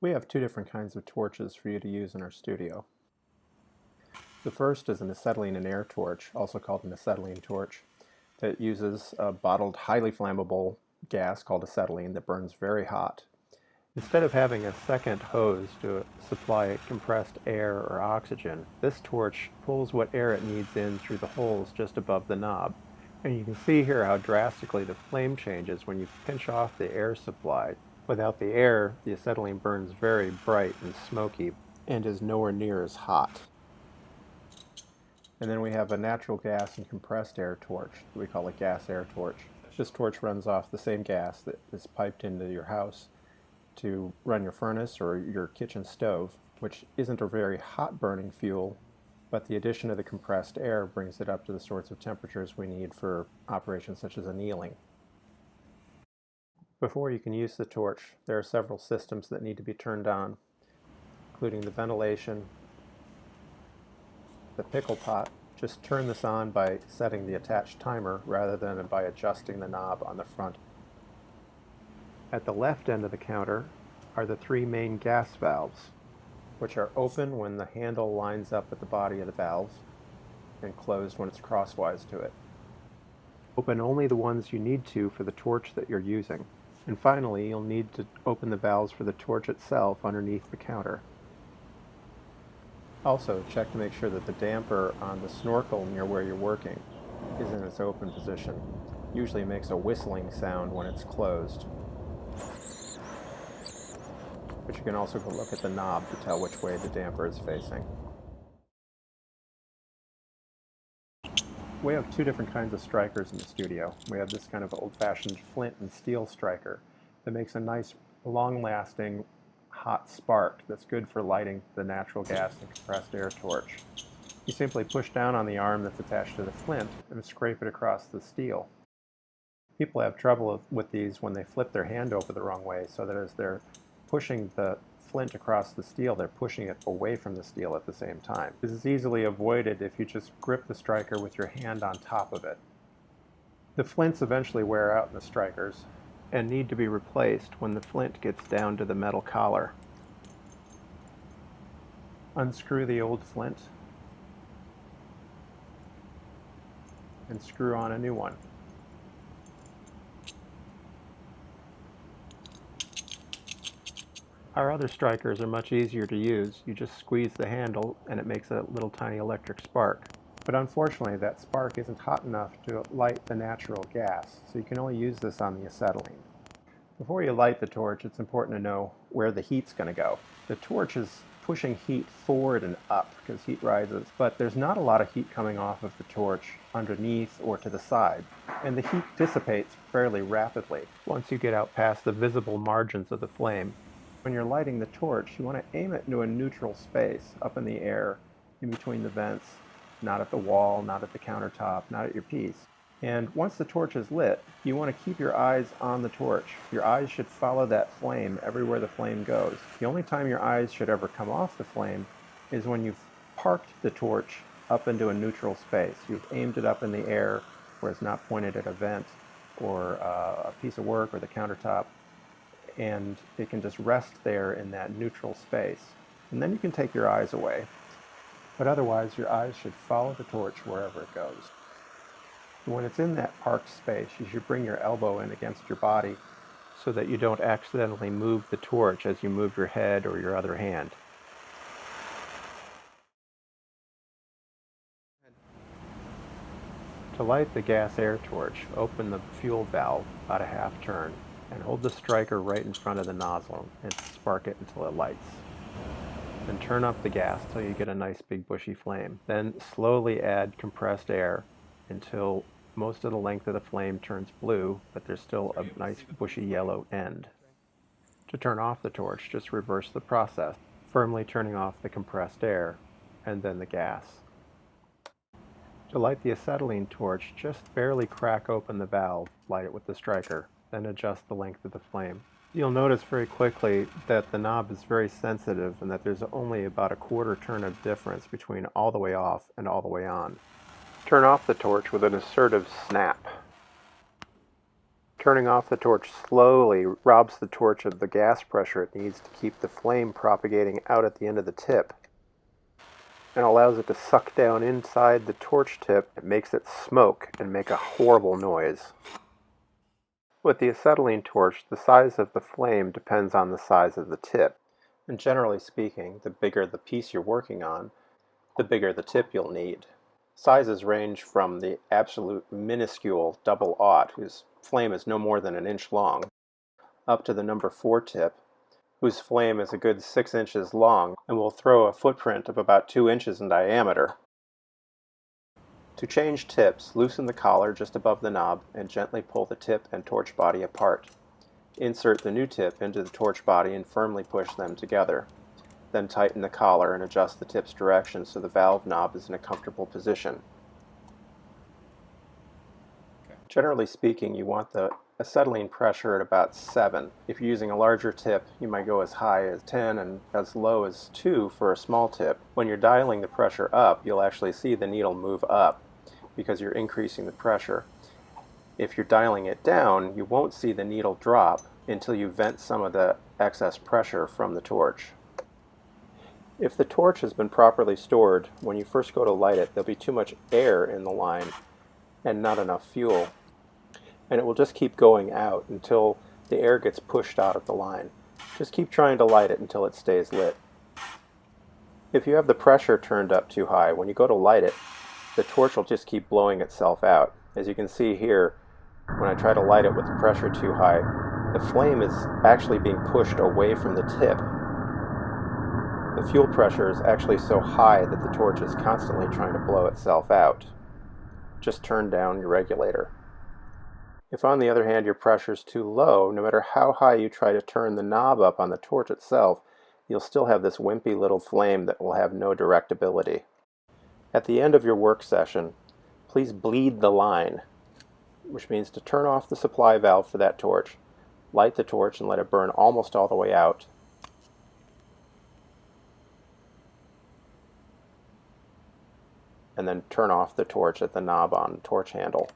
We have two different kinds of torches for you to use in our studio. The first is an acetylene and air torch, also called an acetylene torch, that uses a bottled highly flammable gas called acetylene that burns very hot. Instead of having a second hose to supply compressed air or oxygen, this torch pulls what air it needs in through the holes just above the knob. And you can see here how drastically the flame changes when you pinch off the air supply. Without the air, the acetylene burns very bright and smoky and is nowhere near as hot. And then we have a natural gas and compressed air torch. We call it gas air torch. This torch runs off the same gas that is piped into your house to run your furnace or your kitchen stove, which isn't a very hot burning fuel, but the addition of the compressed air brings it up to the sorts of temperatures we need for operations such as annealing. Before you can use the torch, there are several systems that need to be turned on, including the ventilation, the pickle pot. Just turn this on by setting the attached timer rather than by adjusting the knob on the front. At the left end of the counter are the three main gas valves, which are open when the handle lines up with the body of the valve and closed when it's crosswise to it. Open only the ones you need to for the torch that you're using. And finally, you'll need to open the valves for the torch itself underneath the counter. Also, check to make sure that the damper on the snorkel near where you're working is in its open position. Usually it makes a whistling sound when it's closed. But you can also go look at the knob to tell which way the damper is facing. We have two different kinds of strikers in the studio. We have this kind of old-fashioned flint and steel striker that makes a nice, long-lasting, hot spark that's good for lighting the natural gas and compressed air torch. You simply push down on the arm that's attached to the flint and scrape it across the steel. People have trouble with these when they flip their hand over the wrong way, so that as they're pushing the flint across the steel, they're pushing it away from the steel at the same time. This is easily avoided if you just grip the striker with your hand on top of it. The flints eventually wear out in the strikers and need to be replaced when the flint gets down to the metal collar. Unscrew the old flint and screw on a new one. Our other strikers are much easier to use. You just squeeze the handle and it makes a little tiny electric spark. But unfortunately, that spark isn't hot enough to light the natural gas, so you can only use this on the acetylene. Before you light the torch, it's important to know where the heat's going to go. The torch is pushing heat forward and up because heat rises, but there's not a lot of heat coming off of the torch underneath or to the side, and the heat dissipates fairly rapidly once you get out past the visible margins of the flame. When you're lighting the torch, you want to aim it into a neutral space up in the air, in between the vents, not at the wall, not at the countertop, not at your piece. And once the torch is lit, you want to keep your eyes on the torch. Your eyes should follow that flame everywhere the flame goes. The only time your eyes should ever come off the flame is when you've parked the torch up into a neutral space. You've aimed it up in the air where it's not pointed at a vent or a piece of work or the countertop, and it can just rest there in that neutral space. And then you can take your eyes away. But otherwise, your eyes should follow the torch wherever it goes. When it's in that parked space, you should bring your elbow in against your body so that you don't accidentally move the torch as you move your head or your other hand. To light the gas air torch, open the fuel valve about a half turn and hold the striker right in front of the nozzle and spark it until it lights. Then turn up the gas till you get a nice big bushy flame. Then slowly add compressed air until most of the length of the flame turns blue, but there's still a nice bushy yellow end. To turn off the torch, just reverse the process, firmly turning off the compressed air and then the gas. To light the acetylene torch, just barely crack open the valve, light it with the striker, then adjust the length of the flame. You'll notice very quickly that the knob is very sensitive and that there's only about a quarter turn of difference between all the way off and all the way on. Turn off the torch with an assertive snap. Turning off the torch slowly robs the torch of the gas pressure it needs to keep the flame propagating out at the end of the tip, and allows it to suck down inside the torch tip. It makes it smoke and make a horrible noise. With the acetylene torch, the size of the flame depends on the size of the tip, and generally speaking, the bigger the piece you're working on, the bigger the tip you'll need. Sizes range from the absolute minuscule double-aught, whose flame is no more than an inch long, up to the number 4 tip, whose flame is a good 6 inches long and will throw a footprint of about 2 inches in diameter. To change tips, loosen the collar just above the knob and gently pull the tip and torch body apart. Insert the new tip into the torch body and firmly push them together. Then tighten the collar and adjust the tip's direction so the valve knob is in a comfortable position. Generally speaking, you want the acetylene pressure at about 7. If you're using a larger tip, you might go as high as 10 and as low as 2 for a small tip. When you're dialing the pressure up, you'll actually see the needle move up because you're increasing the pressure. If you're dialing it down, you won't see the needle drop until you vent some of the excess pressure from the torch. If the torch has been properly stored, when you first go to light it, there'll be too much air in the line and not enough fuel, and it will just keep going out until the air gets pushed out of the line. Just keep trying to light it until it stays lit. If you have the pressure turned up too high, when you go to light it, the torch will just keep blowing itself out. As you can see here, when I try to light it with the pressure too high, the flame is actually being pushed away from the tip. The fuel pressure is actually so high that the torch is constantly trying to blow itself out. Just turn down your regulator. If on the other hand your pressure is too low, no matter how high you try to turn the knob up on the torch itself, you'll still have this wimpy little flame that will have no directability. At the end of your work session, please bleed the line, which means to turn off the supply valve for that torch, light the torch and let it burn almost all the way out, and then turn off the torch at the knob on the torch handle.